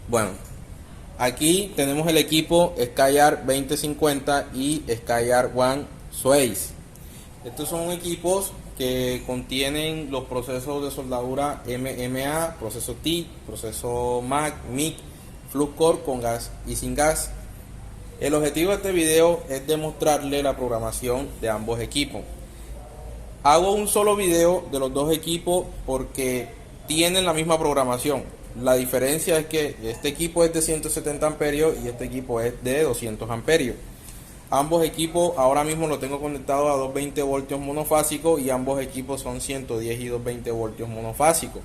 Bueno, aquí tenemos el equipo Skyar 2050 y Skyar One Suez. Estos son equipos que contienen los procesos de soldadura MMA, proceso TIG, proceso MAC, MIG, Flux Core con gas y sin gas. El objetivo de este video es demostrarle la programación de ambos equipos. Hago un solo video de los dos equipos porque tienen la misma programación. La diferencia es que este equipo es de 170 amperios y este equipo es de 200 amperios. Ambos equipos ahora mismo lo tengo conectado a 220 voltios monofásicos y ambos equipos son 110 y 220 voltios monofásicos.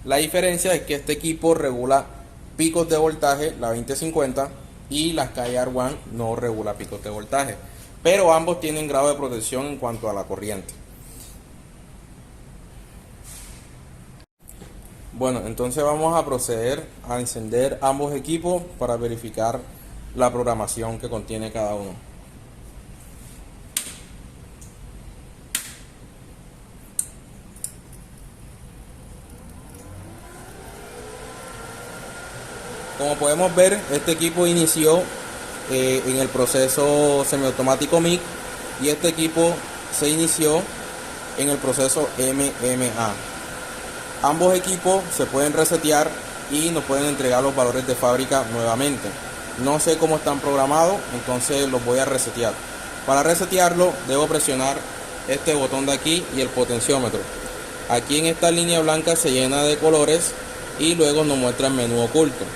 La diferencia es que este equipo regula picos de voltaje, la 2050, y la Skyar One no regula picos de voltaje, pero ambos tienen grado de protección en cuanto a la corriente. Bueno, entonces vamos a proceder a encender ambos equipos para verificar la programación que contiene cada uno. Como podemos ver, este equipo inició en el proceso semiautomático MIG y este equipo se inició en el proceso MMA. Ambos equipos se pueden resetear y nos pueden entregar los valores de fábrica nuevamente. No sé cómo están programados, entonces los voy a resetear. Para resetearlo debo presionar este botón de aquí y el potenciómetro. Aquí en esta línea blanca se llena de colores y luego nos muestra el menú oculto.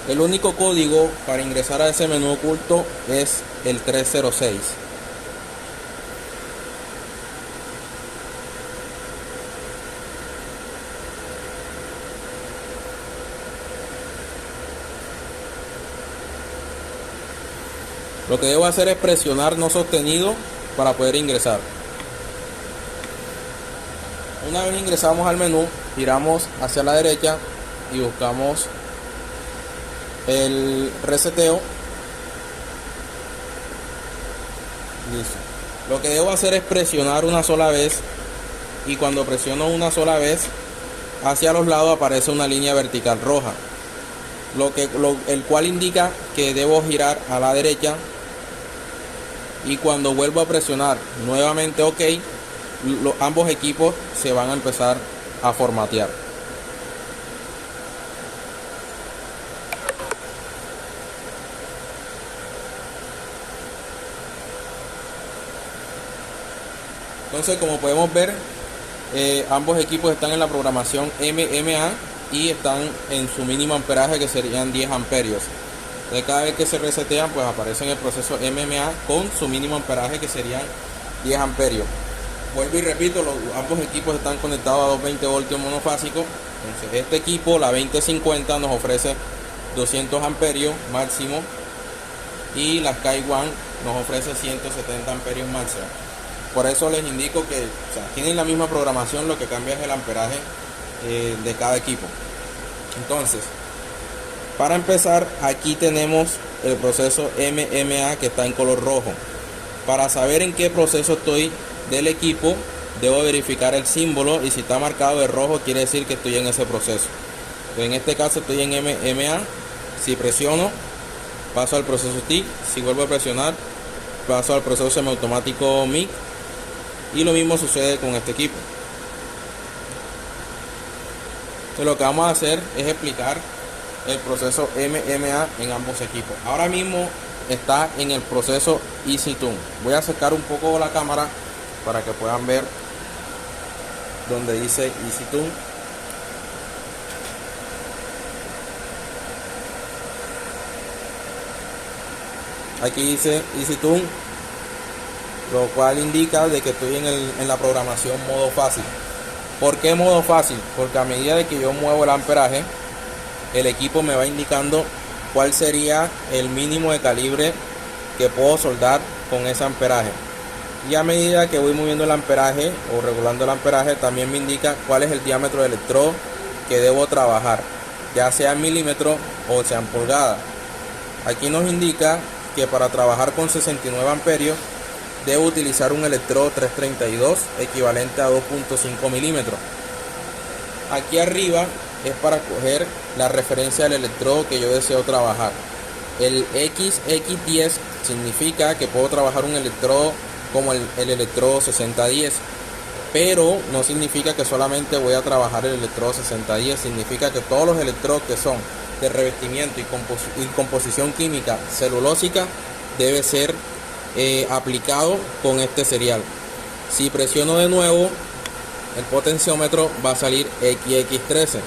El único código para ingresar a ese menú oculto es el 306. Lo que debo hacer es presionar no sostenido para poder ingresar. Una vez ingresamos al menú, giramos hacia la derecha y buscamos el reseteo. Listo. Lo que debo hacer es presionar una sola vez y cuando presiono una sola vez hacia los lados aparece una línea vertical roja, el cual indica que debo girar a la derecha, y cuando vuelvo a presionar nuevamente OK, ambos equipos se van a empezar a formatear. Entonces, como podemos ver, ambos equipos están en la programación MMA y están en su mínimo amperaje, que serían 10 amperios. Entonces, cada vez que se resetean, pues aparece en el proceso MMA con su mínimo amperaje, que serían 10 amperios. Vuelvo y repito, ambos equipos están conectados a 220 voltios monofásicos. Entonces, este equipo, la 2050, nos ofrece 200 amperios máximo y la Sky One nos ofrece 170 amperios máximo. Por eso les indico que tienen la misma programación, lo que cambia es el amperaje de cada equipo. Entonces, para empezar, aquí tenemos el proceso MMA que está en color rojo. Para saber en qué proceso estoy del equipo, debo verificar el símbolo, y si está marcado de rojo quiere decir que estoy en ese proceso. En este caso estoy en MMA. Si presiono, paso al proceso TIG. Si vuelvo a presionar, paso al proceso semiautomático MIG. Y lo mismo sucede con este equipo. Entonces, lo que vamos a hacer es explicar el proceso MMA en ambos equipos. Ahora mismo está en el proceso Easy Tune. Voy a acercar un poco la cámara para que puedan ver donde dice Easy Tune. Aquí dice Easy Tune, lo cual indica de que estoy en la programación modo fácil. ¿Por qué modo fácil? Porque a medida de que yo muevo el amperaje, el equipo me va indicando cuál sería el mínimo de calibre que puedo soldar con ese amperaje. Y a medida que voy moviendo el amperaje o regulando el amperaje, también me indica cuál es el diámetro del electrodo que debo trabajar, ya sea en milímetros o sea en pulgadas. Aquí nos indica que para trabajar con 69 amperios debo utilizar un electrodo 332 equivalente a 2.5 milímetros. Aquí arriba es para coger la referencia del electrodo que yo deseo trabajar. El XX10 significa que puedo trabajar un electrodo como el electrodo 6010, pero no significa que solamente voy a trabajar el electrodo 6010, significa que todos los electrodos que son de revestimiento y composición química celulósica debe ser aplicado con este serial. Si presiono de nuevo, el potenciómetro va a salir XX13.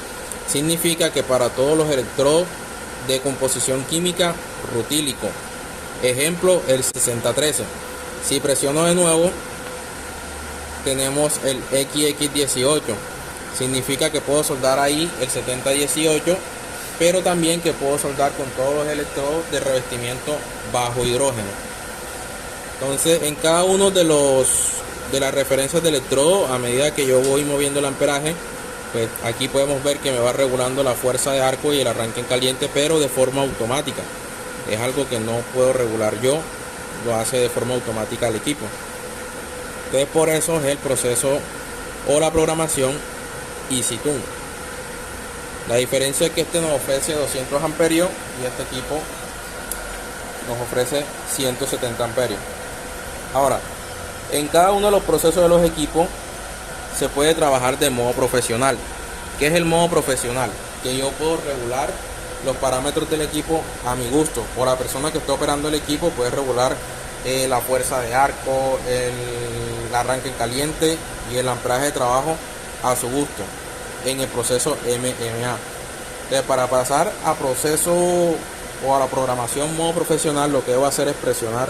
Significa que para todos los electrodos de composición química rutílico, ejemplo el 6013. Si presiono de nuevo, tenemos el XX18. Significa que puedo soldar ahí el 7018, pero también que puedo soldar con todos los electrodos de revestimiento bajo hidrógeno. Entonces, en cada uno de las referencias de electrodo, a medida que yo voy moviendo el amperaje, pues aquí podemos ver que me va regulando la fuerza de arco y el arranque en caliente, pero de forma automática. Es algo que no puedo regular yo, lo hace de forma automática el equipo. Entonces, por eso es el proceso o la programación EasyTune. La diferencia es que este nos ofrece 200 amperios y este equipo nos ofrece 170 amperios. Ahora, en cada uno de los procesos de los equipos se puede trabajar de modo profesional. ¿Qué es el modo profesional? Que yo puedo regular los parámetros del equipo a mi gusto, o la persona que está operando el equipo puede regular la fuerza de arco, el arranque caliente y el ampliaje de trabajo a su gusto en el proceso MMA. Entonces, para pasar a proceso o a la programación modo profesional, lo que debo hacer es presionar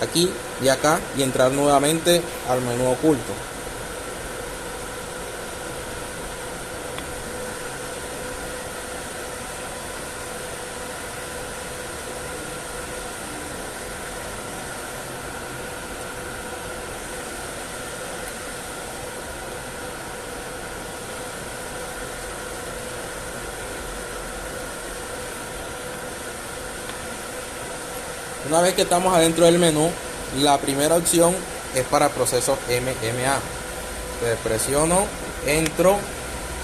aquí y acá y entrar nuevamente al menú oculto. Una vez que estamos adentro del menú, la primera opción es para el proceso MMA. Entonces presiono, entro,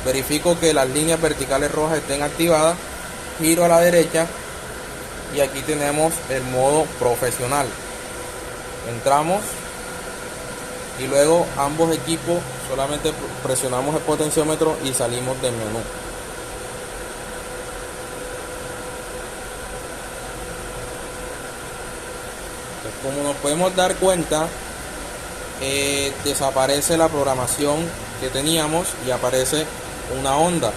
verifico que las líneas verticales rojas estén activadas, giro a la derecha y aquí tenemos el modo profesional. Entramos y luego ambos equipos solamente presionamos el potenciómetro y salimos del menú. Como nos podemos dar cuenta, desaparece la programación que teníamos y aparece una onda.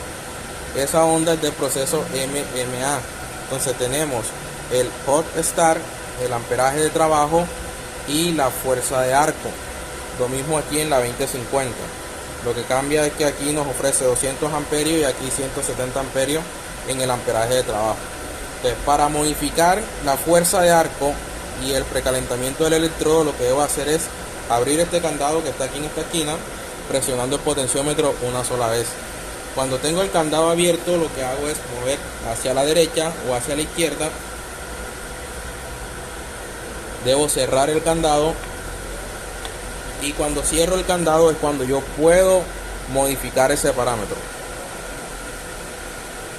Esa onda es del proceso MMA. Entonces tenemos el hot start, el amperaje de trabajo y la fuerza de arco. Lo mismo aquí en la 2050. Lo que cambia es que aquí nos ofrece 200 amperios y aquí 170 amperios en el amperaje de trabajo. Entonces, para modificar la fuerza de arco y el precalentamiento del electrodo, lo que debo hacer es abrir este candado que está aquí en esta esquina, presionando el potenciómetro una sola vez. Cuando tengo el candado abierto, lo que hago es mover hacia la derecha o hacia la izquierda. Debo cerrar el candado y cuando cierro el candado es cuando yo puedo modificar ese parámetro.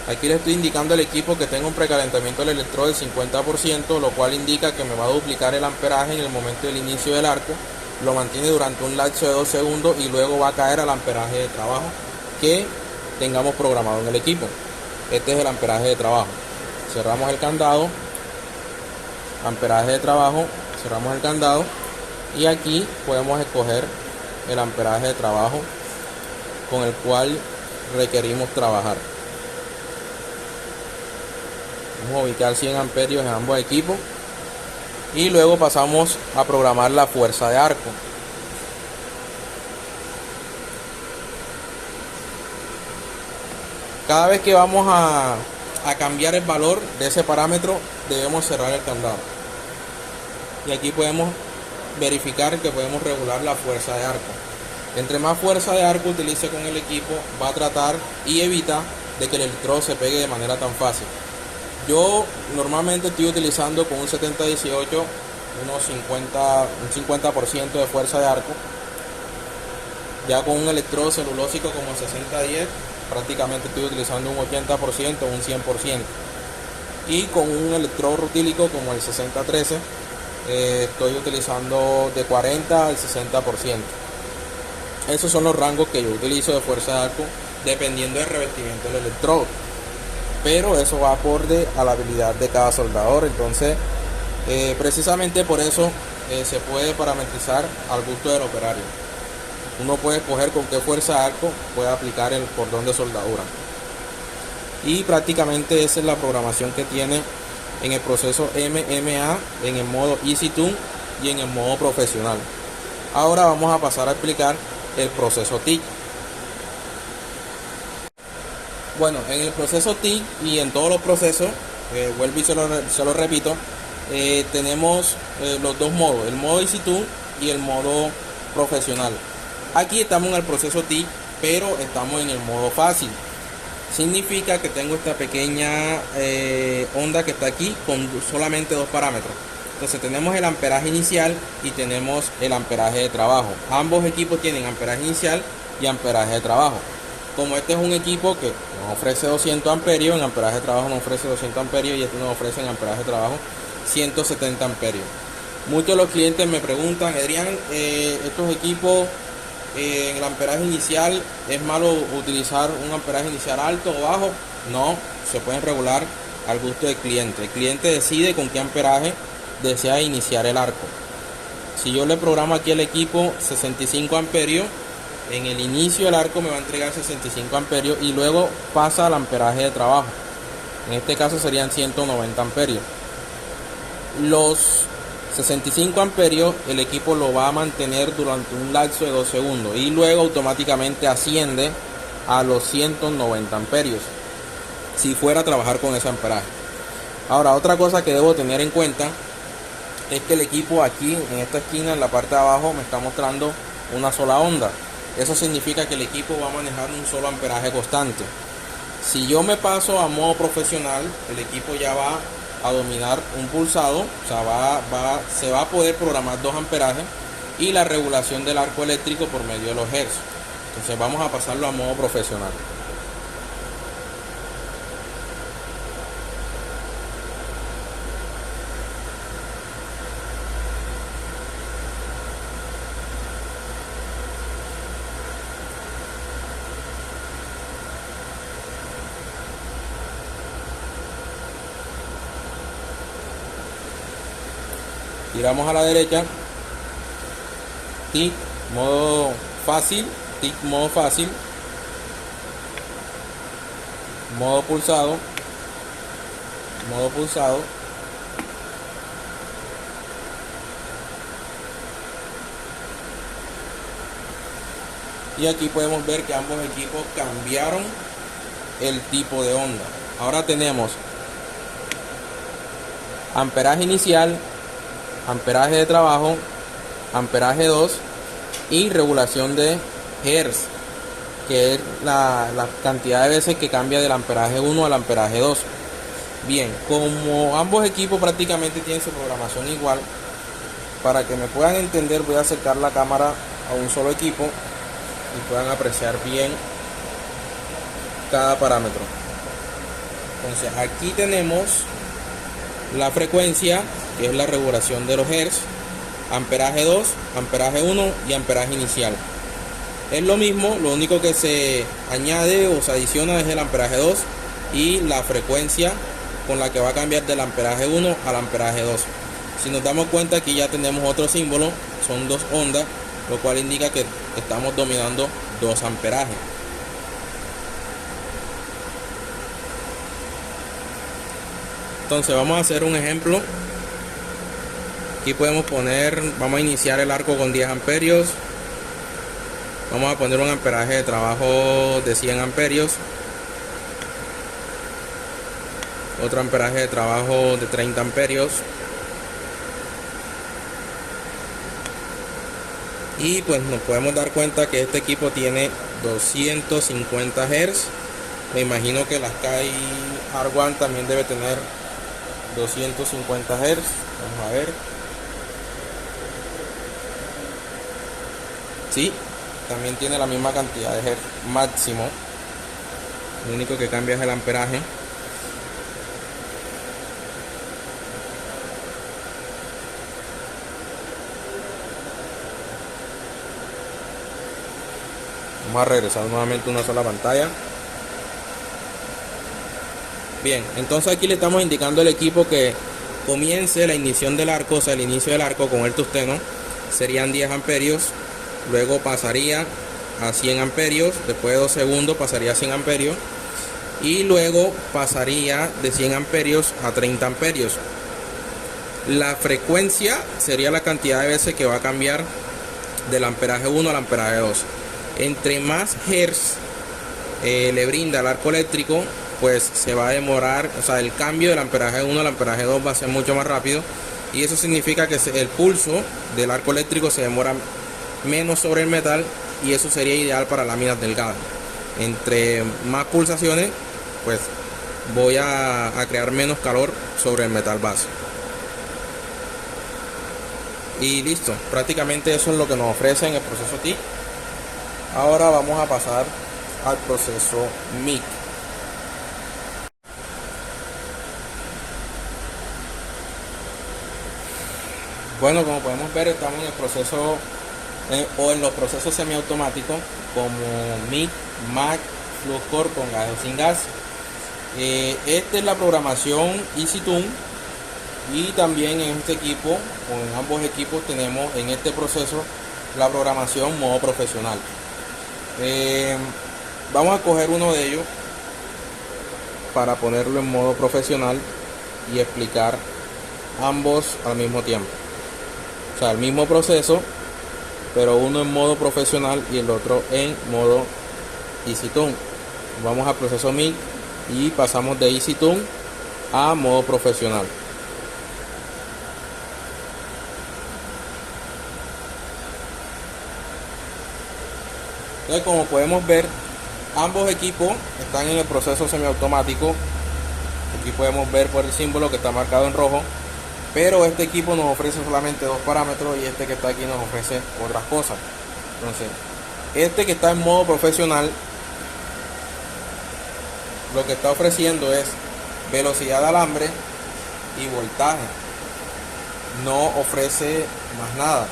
Aquí le estoy indicando al equipo que tengo un precalentamiento del electrodo del 50%, lo cual indica que me va a duplicar el amperaje en el momento del inicio del arco. Lo mantiene durante un lapso de 2 segundos y luego va a caer al amperaje de trabajo que tengamos programado en el equipo. Este es el amperaje de trabajo. Cerramos el candado, amperaje de trabajo, cerramos el candado y aquí podemos escoger el amperaje de trabajo con el cual requerimos trabajar. Vamos a ubicar 100 amperios en ambos equipos y luego pasamos a programar la fuerza de arco. Cada vez que vamos a cambiar el valor de ese parámetro, debemos cerrar el candado y aquí podemos verificar que podemos regular la fuerza de arco. Entre más fuerza de arco utilice con el equipo, va a tratar y evita de que el electrodo se pegue de manera tan fácil. Yo normalmente estoy utilizando con un 70-18 un 50% de fuerza de arco. Ya con un electrodo celulósico como el 60-10 prácticamente estoy utilizando un 80% o un 100%. Y con un electrodo rutílico como el 60-13 estoy utilizando de 40 al 60%. Esos son los rangos que yo utilizo de fuerza de arco dependiendo del revestimiento del electrodo, pero eso va acorde a la habilidad de cada soldador. Entonces precisamente por eso se puede parametrizar al gusto del operario. Uno puede escoger con qué fuerza de arco puede aplicar el cordón de soldadura, y prácticamente esa es la programación que tiene en el proceso MMA, en el modo Easy Tune y en el modo profesional. Ahora vamos a pasar a explicar el proceso TIC. Bueno, en el proceso TIC y en todos los procesos, vuelvo y se lo repito, tenemos los dos modos, el modo Easy Tune y el modo profesional. Aquí estamos en el proceso TIC, pero estamos en el modo fácil. Significa que tengo esta pequeña onda que está aquí con solamente dos parámetros. Entonces tenemos el amperaje inicial y tenemos el amperaje de trabajo. Ambos equipos tienen amperaje inicial y amperaje de trabajo. Como este es un equipo que nos ofrece 200 amperios, en amperaje de trabajo nos ofrece 200 amperios y este nos ofrece en amperaje de trabajo 170 amperios. Muchos de los clientes me preguntan, Adrián, estos equipos en el amperaje inicial, ¿es malo utilizar un amperaje inicial alto o bajo? No, se pueden regular al gusto del cliente. El cliente decide con qué amperaje desea iniciar el arco. Si yo le programo aquí al equipo 65 amperios, en el inicio del arco me va a entregar 65 amperios y luego pasa al amperaje de trabajo. En este caso serían 190 amperios. Los 65 amperios el equipo lo va a mantener durante un lapso de 2 segundos y luego automáticamente asciende a los 190 amperios si fuera a trabajar con ese amperaje. Ahora, otra cosa que debo tener en cuenta es que el equipo aquí en esta esquina, en la parte de abajo, me está mostrando una sola onda. Eso significa que el equipo va a manejar un solo amperaje constante. Si yo me paso a modo profesional, el equipo ya va a dominar un pulsado, o sea, se va a poder programar 2 amperajes y la regulación del arco eléctrico por medio de los hertz. Entonces vamos a pasarlo a modo profesional. Tiramos a la derecha, TIC, modo fácil, TIC, modo fácil, modo pulsado, y aquí podemos ver que ambos equipos cambiaron el tipo de onda. Ahora tenemos amperaje inicial, amperaje de trabajo, amperaje 2 y regulación de hertz, que es la cantidad de veces que cambia del amperaje 1 al amperaje 2. Bien, como ambos equipos prácticamente tienen su programación igual, para que me puedan entender voy a acercar la cámara a un solo equipo y puedan apreciar bien cada parámetro. Entonces aquí tenemos la frecuencia, que es la regulación de los hertz, amperaje 2, amperaje 1 y amperaje inicial. Es lo mismo, lo único que se añade o se adiciona es el amperaje 2 y la frecuencia con la que va a cambiar del amperaje 1 al amperaje 2. Si nos damos cuenta, aquí ya tenemos otro símbolo, son 2 ondas, lo cual indica que estamos dominando 2 amperajes. Entonces vamos a hacer un ejemplo. Aquí podemos poner, vamos a iniciar el arco con 10 amperios. Vamos a poner un amperaje de trabajo de 100 amperios. Otro amperaje de trabajo de 30 amperios. Y pues nos podemos dar cuenta que este equipo tiene 250 Hz. Me imagino que la Sky R1 también debe tener 250 Hz. Vamos a ver. Sí, también tiene la misma cantidad de Hz máximo. Lo único que cambia es el amperaje. Vamos a regresar nuevamente a una sola pantalla. Bien, entonces aquí le estamos indicando al equipo que comience la ignición del arco, o sea, el inicio del arco con el tungsteno serían 10 amperios, luego pasaría a 100 amperios, después de 2 segundos pasaría a 100 amperios y luego pasaría de 100 amperios a 30 amperios. La frecuencia sería la cantidad de veces que va a cambiar del amperaje 1 al amperaje 2. Entre más hertz le brinda el arco eléctrico, pues se va a demorar, o sea, el cambio del amperaje 1 al amperaje 2 va a ser mucho más rápido, y eso significa que el pulso del arco eléctrico se demora menos sobre el metal, y eso sería ideal para láminas delgadas. Entre más pulsaciones, pues voy a crear menos calor sobre el metal base. Y listo, prácticamente eso es lo que nos ofrece en el proceso TIC. Ahora vamos a pasar al proceso MIG. Bueno, como podemos ver, estamos en el proceso o en los procesos semiautomáticos como MIG, MAC, FluxCore con gas o sin gas. Esta es la programación EasyTune, y también en este equipo, o en ambos equipos, tenemos en este proceso la programación modo profesional. Vamos a coger uno de ellos para ponerlo en modo profesional y explicar ambos al mismo tiempo. O sea, el mismo proceso, pero uno en modo profesional y el otro en modo EasyTune. Vamos al proceso MIG y pasamos de EasyTune a modo profesional. Entonces, como podemos ver, ambos equipos están en el proceso semiautomático. Aquí podemos ver por el símbolo que está marcado en rojo, pero este equipo nos ofrece solamente 2 parámetros y este que está aquí nos ofrece otras cosas. Entonces, este que está en modo profesional, lo que está ofreciendo es velocidad de alambre y voltaje. No ofrece más nada.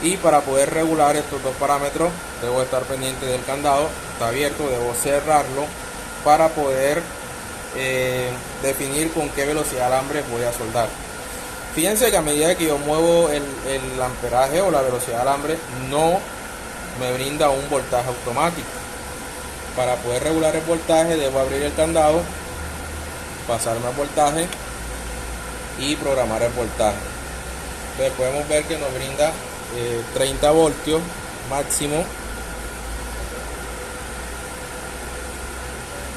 Y para poder regular estos dos parámetros, debo estar pendiente del candado. Está abierto, debo cerrarlo para poder definir con qué velocidad de alambre voy a soldar. Fíjense que a medida que yo muevo el amperaje o la velocidad de alambre, no me brinda un voltaje automático. Para poder regular el voltaje, debo abrir el candado, pasarme al voltaje y programar el voltaje. Entonces podemos ver que nos brinda 30 voltios máximo.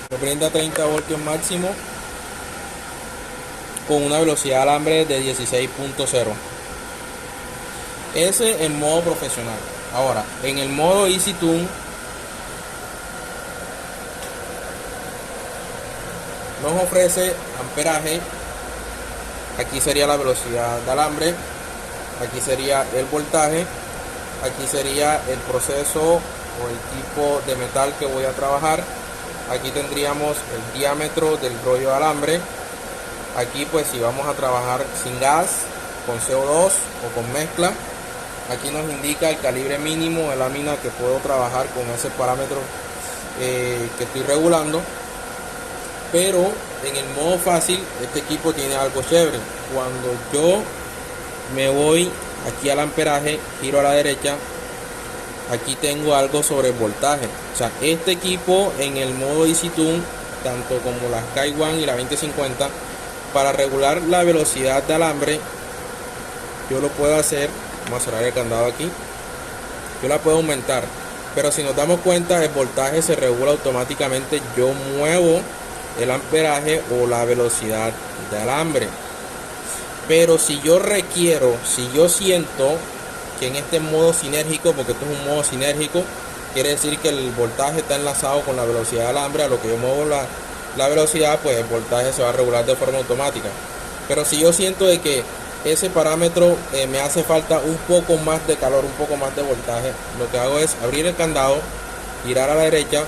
Nos brinda 30 voltios máximo con una velocidad de alambre de 16.0. Ese en modo profesional. Ahora, en el modo EasyTune nos ofrece amperaje. Aquí sería la velocidad de alambre, aquí sería el voltaje, aquí sería el proceso o el tipo de metal que voy a trabajar. Aquí tendríamos el diámetro del rollo de alambre. Aquí pues si vamos a trabajar sin gas, con CO2 o con mezcla, aquí nos indica el calibre mínimo de lámina que puedo trabajar con ese parámetro que estoy regulando. Pero en el modo fácil, este equipo tiene algo chévere. Cuando yo me voy aquí al amperaje, giro a la derecha, aquí tengo algo sobre el voltaje. O sea, este equipo en el modo EasyTune, tanto como la Sky One y la 2050, para regular la velocidad de alambre, yo lo puedo hacer. Vamos a cerrar el candado aquí. Yo la puedo aumentar, pero si nos damos cuenta, el voltaje se regula automáticamente. Yo muevo el amperaje o la velocidad de alambre. Pero si yo requiero, si yo siento que en este modo sinérgico, porque esto es un modo sinérgico, quiere decir que el voltaje está enlazado con la velocidad de alambre, a lo que yo muevo la velocidad, pues el voltaje se va a regular de forma automática. Pero si yo siento de que ese parámetro me hace falta un poco más de calor, un poco más de voltaje, lo que hago es abrir el candado, girar a la derecha,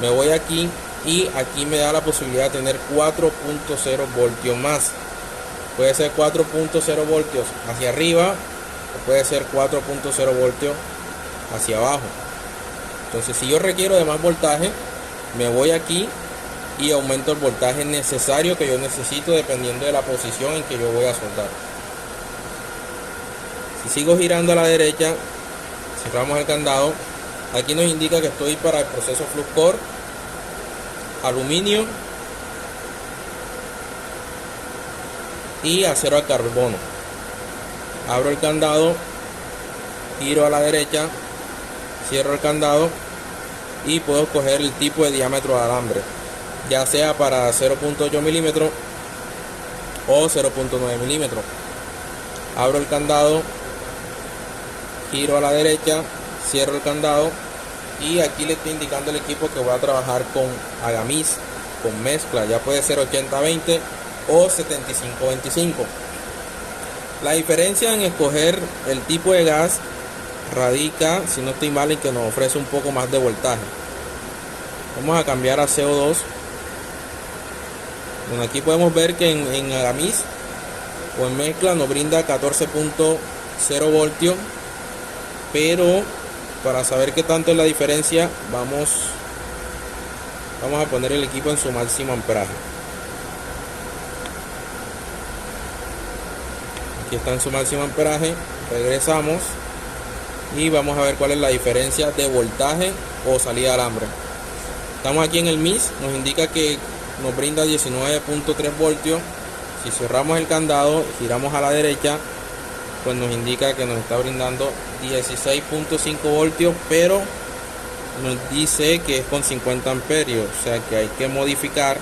me voy aquí y aquí me da la posibilidad de tener 4.0 voltios más. Puede ser 4.0 voltios hacia arriba o puede ser 4.0 voltios hacia abajo. Entonces si yo requiero de más voltaje, me voy aquí y aumento el voltaje necesario que yo necesito dependiendo de la posición en que yo voy a soldar. Si sigo girando a la derecha, cerramos el candado. Aquí nos indica que estoy para el proceso flux core, aluminio y acero al carbono. Abro el candado, giro a la derecha, cierro el candado y puedo escoger el tipo de diámetro de alambre, ya sea para 0.8 milímetros o 0.9 milímetros. Abro el candado, giro a la derecha, cierro el candado y aquí le estoy indicando al equipo que voy a trabajar con Agamis, con mezcla, ya puede ser 80-20 o 75-25. La diferencia en escoger el tipo de gas radica, si no estoy mal, en que nos ofrece un poco más de voltaje. Vamos a cambiar a CO2. Bueno, aquí podemos ver que en Agamis o en mezcla nos brinda 14.0 voltios, pero para saber qué tanto es la diferencia, vamos a poner el equipo en su máximo amperaje. Aquí está en su máximo amperaje. Regresamos y vamos a ver cuál es la diferencia de voltaje o salida de alambre. Estamos aquí en el MIS, nos indica que nos brinda 19.3 voltios. Si cerramos el candado, giramos a la derecha, pues nos indica que nos está brindando 16.5 voltios, pero nos dice que es con 50 amperios, o sea que hay que modificar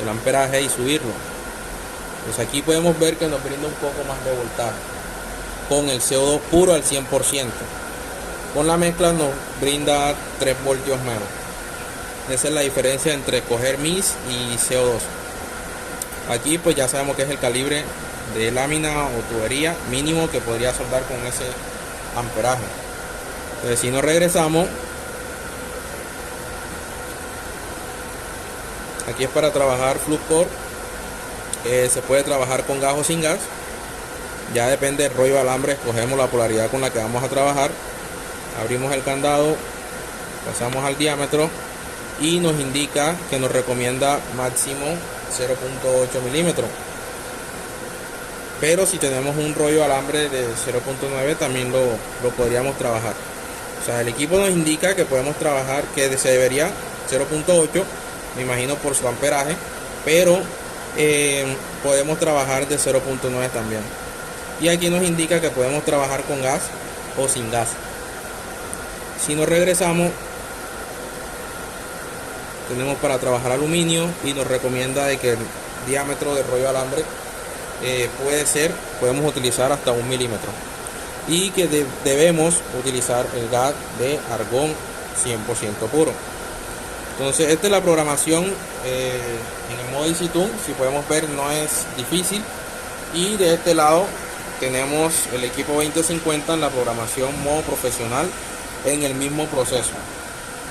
el amperaje y subirlo. Pues aquí podemos ver que nos brinda un poco más de voltaje con el CO2 puro al 100%. Con la mezcla nos brinda 3 voltios menos. Esa es la diferencia entre escoger MIS y CO2. Aquí pues ya sabemos que es el calibre de lámina o tubería mínimo que podría soldar con ese amperaje. Entonces si nos regresamos, aquí es para trabajar flux core. Se puede trabajar con gas o sin gas, ya depende del rollo de alambre, escogemos la polaridad con la que vamos a trabajar. Abrimos el candado, pasamos al diámetro y nos indica que nos recomienda máximo 0.8 milímetros, pero si tenemos un rollo de alambre de 0.9 también lo podríamos trabajar. O sea, el equipo nos indica que podemos trabajar, que se debería 0.8, me imagino por su amperaje, pero podemos trabajar de 0.9 también. Y aquí nos indica que podemos trabajar con gas o sin gas. Si nos regresamos, tenemos para trabajar aluminio y nos recomienda de que el diámetro del rollo de alambre podemos utilizar hasta 1 milímetro y que debemos utilizar el gas de argón 100% puro. Entonces esta es la programación en el modo Easy Tune. Si podemos ver, no es difícil. Y de este lado tenemos el equipo 2050 en la programación modo profesional en el mismo proceso.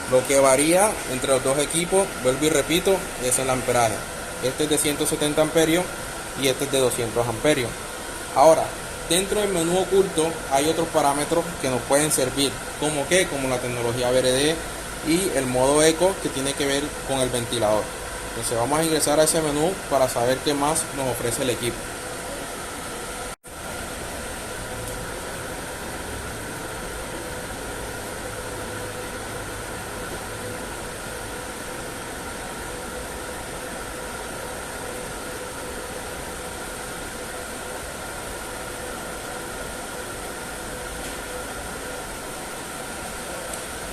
Lo que varía entre los dos equipos, vuelvo y repito, es el amperaje. Este es de 170 amperios y este es de 200 amperios. Ahora, dentro del menú oculto hay otros parámetros que nos pueden servir, como la tecnología VRD y el modo eco, que tiene que ver con el ventilador. Entonces vamos a ingresar a ese menú para saber qué más nos ofrece el equipo.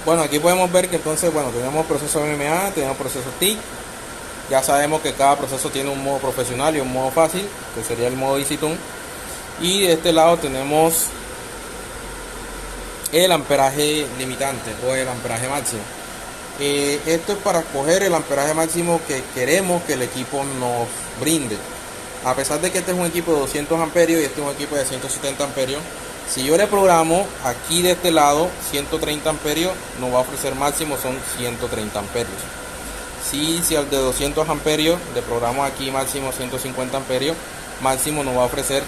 Bueno, aquí podemos ver que entonces, tenemos proceso MMA, tenemos proceso TIC. Ya sabemos que cada proceso tiene un modo profesional y un modo fácil, que sería el modo Easy Tune. Y de este lado tenemos el amperaje limitante o el amperaje máximo. Esto es para escoger el amperaje máximo que queremos que el equipo nos brinde. a pesar de que este es un equipo de 200 amperios y este es un equipo de 170 amperios, si yo le programo aquí de este lado 130 amperios, nos va a ofrecer máximo son 130 amperios. Si al de 200 amperios le programo aquí máximo 150 amperios, máximo nos va a ofrecer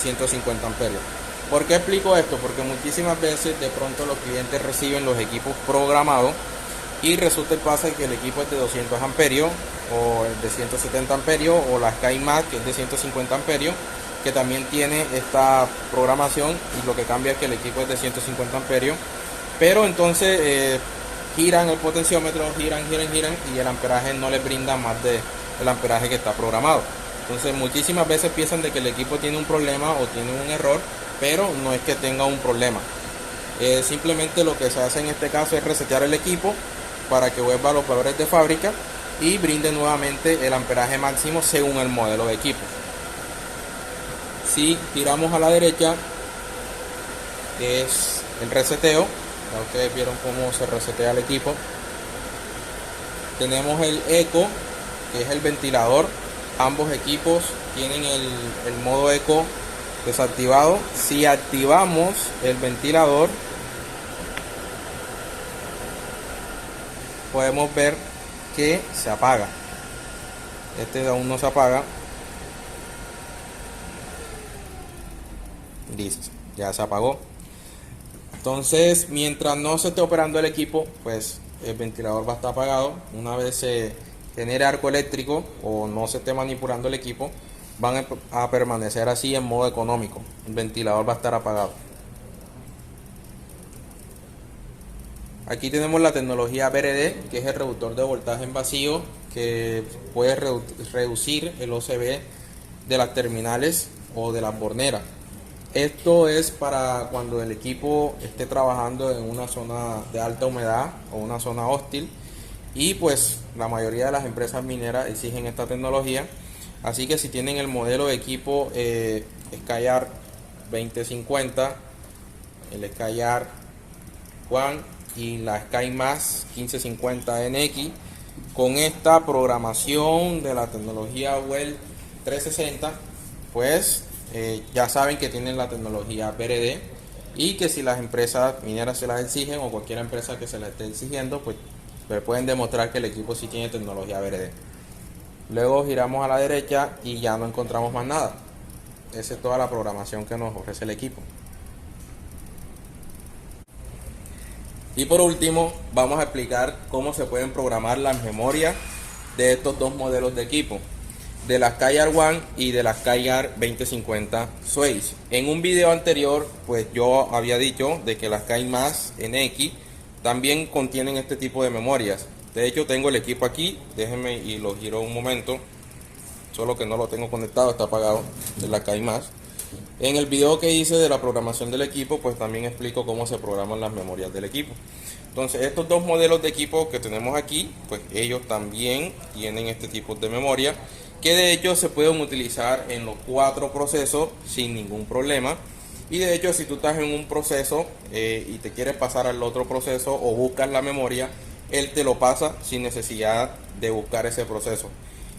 150 amperios. ¿Por qué explico esto? Porque muchísimas veces de pronto los clientes reciben los equipos programados y resulta y pasa que el equipo es de 200 amperios o el de 170 amperios o la SkyMax, que es de 150 amperios, que también tiene esta programación, y lo que cambia es que el equipo es de 150 amperios, pero entonces giran el potenciómetro, giran y el amperaje no les brinda más de el amperaje que está programado. Entonces muchísimas veces piensan de que el equipo tiene un problema o tiene un error, pero no es que tenga un problema. Simplemente lo que se hace en este caso es resetear el equipo para que vuelva a los valores de fábrica y brinde nuevamente el amperaje máximo según el modelo de equipo. Si giramos a la derecha es el reseteo. Ya ustedes vieron cómo se resetea el equipo. Tenemos el eco, que es el ventilador. Ambos equipos tienen el modo eco desactivado. Si activamos el ventilador, podemos ver que se apaga. Este aún no se apaga. Listo, ya se apagó. Entonces, mientras no se esté operando el equipo, pues el ventilador va a estar apagado. Una vez se genere arco eléctrico o no se esté manipulando el equipo, van a permanecer así en modo económico. El ventilador va a estar apagado. Aquí tenemos la tecnología VRD, que es el reductor de voltaje en vacío, que puede reducir el OCB de las terminales o de las borneras. Esto es para cuando el equipo esté trabajando en una zona de alta humedad o una zona hostil, y pues la mayoría de las empresas mineras exigen esta tecnología. Así que si tienen el modelo de equipo Skyar 2050, el Skyar One y la SkyMax 1550 NX, con esta programación de la tecnología WELL 360, pues ya saben que tienen la tecnología VRD, y que si las empresas mineras se las exigen o cualquier empresa que se la esté exigiendo, pues pueden demostrar que el equipo sí tiene tecnología VRD. Luego giramos a la derecha y ya no encontramos más nada. Esa es toda la programación que nos ofrece el equipo. Y por último, vamos a explicar cómo se pueden programar las memorias de estos dos modelos de equipo, de la Skyar One y de la Skyar 2050 Switch. En un video anterior, pues yo había dicho de que las SkyMax NX también contienen este tipo de memorias. De hecho, tengo el equipo aquí, déjenme y lo giro un momento, solo que no lo tengo conectado, está apagado, de la SkyMax. En el video que hice de la programación del equipo, pues también explico cómo se programan las memorias del equipo. Entonces, estos dos modelos de equipo que tenemos aquí, pues ellos también tienen este tipo de memoria, que de hecho se pueden utilizar en los 4 procesos sin ningún problema. Y de hecho, si tú estás en un proceso y te quieres pasar al otro proceso o buscas la memoria, él te lo pasa sin necesidad de buscar ese proceso.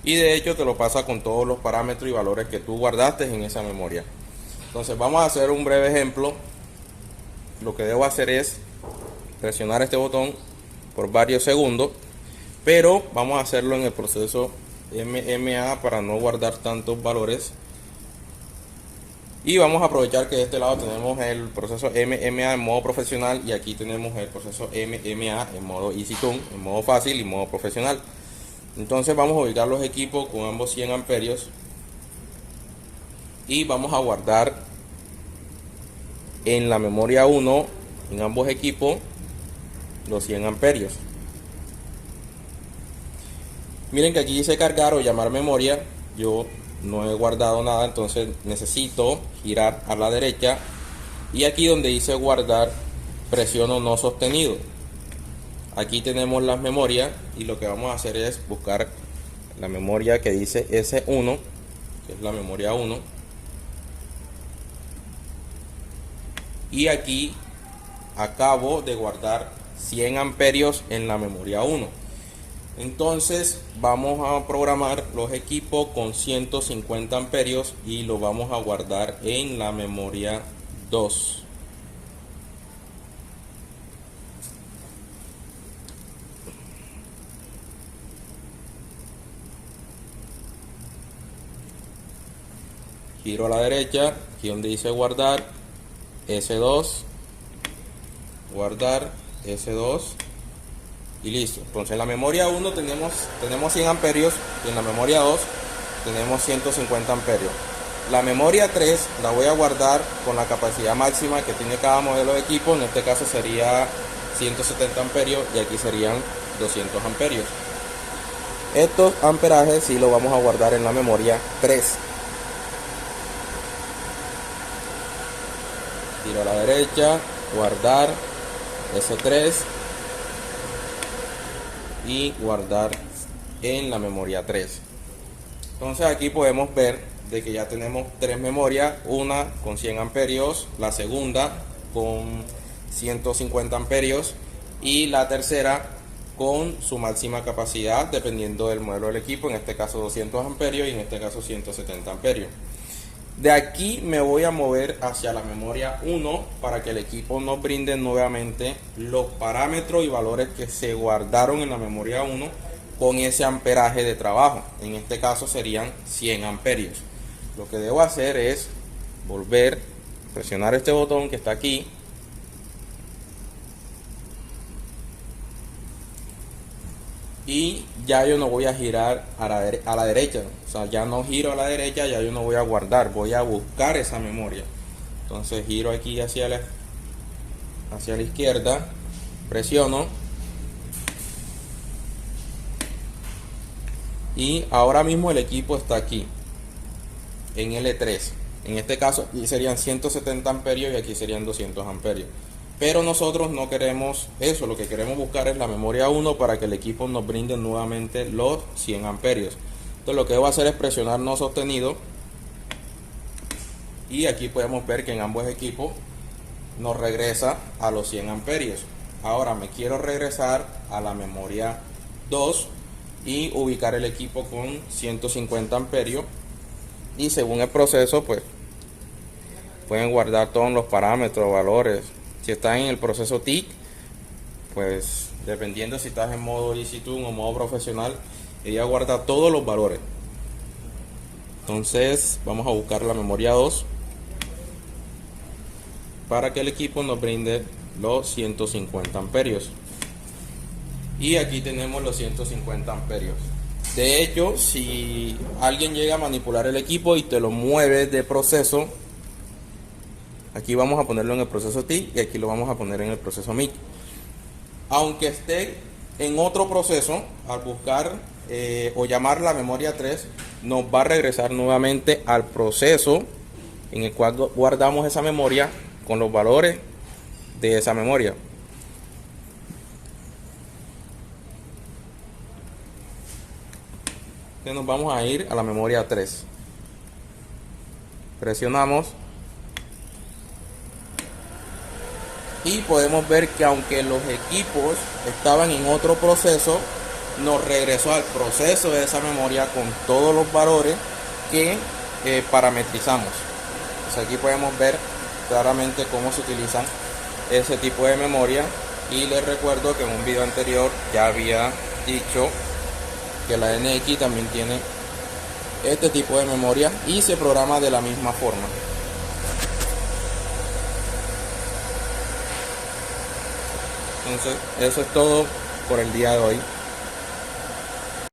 Y de hecho te lo pasa con todos los parámetros y valores que tú guardaste en esa memoria. Entonces vamos a hacer un breve ejemplo. Lo que debo hacer es presionar este botón por varios segundos, pero vamos a hacerlo en el proceso MMA para no guardar tantos valores. Y vamos a aprovechar que de este lado tenemos el proceso MMA en modo profesional, y aquí tenemos el proceso MMA en modo EasyTune, en modo fácil y modo profesional. Entonces vamos a ubicar los equipos con ambos 100 amperios y vamos a guardar en la memoria 1 en ambos equipos los 100 amperios. Miren que aquí dice cargar o llamar memoria. Yo no he guardado nada, entonces necesito girar a la derecha, y aquí donde dice guardar presiono no sostenido. Aquí tenemos las memorias y lo que vamos a hacer es buscar la memoria que dice S1, que es la memoria 1, y aquí acabo de guardar 100 amperios en la memoria 1. Entonces vamos a programar los equipos con 150 amperios y lo vamos a guardar en la memoria 2. Giro a la derecha, aquí donde dice guardar, S2, guardar, S2 y listo. Entonces en la memoria 1 tenemos 100 amperios y en la memoria 2 tenemos 150 amperios. La memoria 3 la voy a guardar con la capacidad máxima que tiene cada modelo de equipo. En este caso sería 170 amperios y aquí serían 200 amperios. Estos amperajes sí los vamos a guardar en la memoria 3. Giro a la derecha, guardar, S3 y guardar en la memoria 3. Entonces aquí podemos ver de que ya tenemos tres memorias, una con 100 amperios, la segunda con 150 amperios y la tercera con su máxima capacidad dependiendo del modelo del equipo, en este caso 200 amperios y en este caso 170 amperios. De aquí me voy a mover hacia la memoria 1 para que el equipo nos brinde nuevamente los parámetros y valores que se guardaron en la memoria 1 con ese amperaje de trabajo. En este caso serían 100 amperios. Lo que debo hacer es volver, presionar este botón que está aquí. Y ya yo no voy a girar a la derecha, o sea, ya no giro a la derecha, ya yo no voy a guardar, voy a buscar esa memoria. Entonces giro aquí hacia la izquierda, presiono y ahora mismo el equipo está aquí en L3. En este caso aquí serían 170 amperios y aquí serían 200 amperios. Pero nosotros no queremos eso, lo que queremos buscar es la memoria 1 para que el equipo nos brinde nuevamente los 100 amperios. Entonces lo que debo hacer es presionar no sostenido y aquí podemos ver que en ambos equipos nos regresa a los 100 amperios. Ahora me quiero regresar a la memoria 2 y ubicar el equipo con 150 amperios y según el proceso pues pueden guardar todos los parámetros, valores. Si estás en el proceso TIC, pues dependiendo si estás en modo Easy Tune o modo profesional, ella guarda todos los valores. Entonces vamos a buscar la memoria 2 para que el equipo nos brinde los 150 amperios. Y aquí tenemos los 150 amperios. De hecho, si alguien llega a manipular el equipo y te lo mueve de proceso, aquí vamos a ponerlo en el proceso TIC y aquí lo vamos a poner en el proceso MIC. Aunque esté en otro proceso, al buscar o llamar la memoria 3, nos va a regresar nuevamente al proceso en el cual guardamos esa memoria con los valores de esa memoria. Entonces nos vamos a ir a la memoria 3. Presionamos. Y podemos ver que aunque los equipos estaban en otro proceso, nos regresó al proceso de esa memoria con todos los valores que parametrizamos. Entonces aquí podemos ver claramente cómo se utilizan ese tipo de memoria. Y les recuerdo que en un video anterior ya había dicho que la NX también tiene este tipo de memoria y se programa de la misma forma. Entonces, eso es todo por el día de hoy.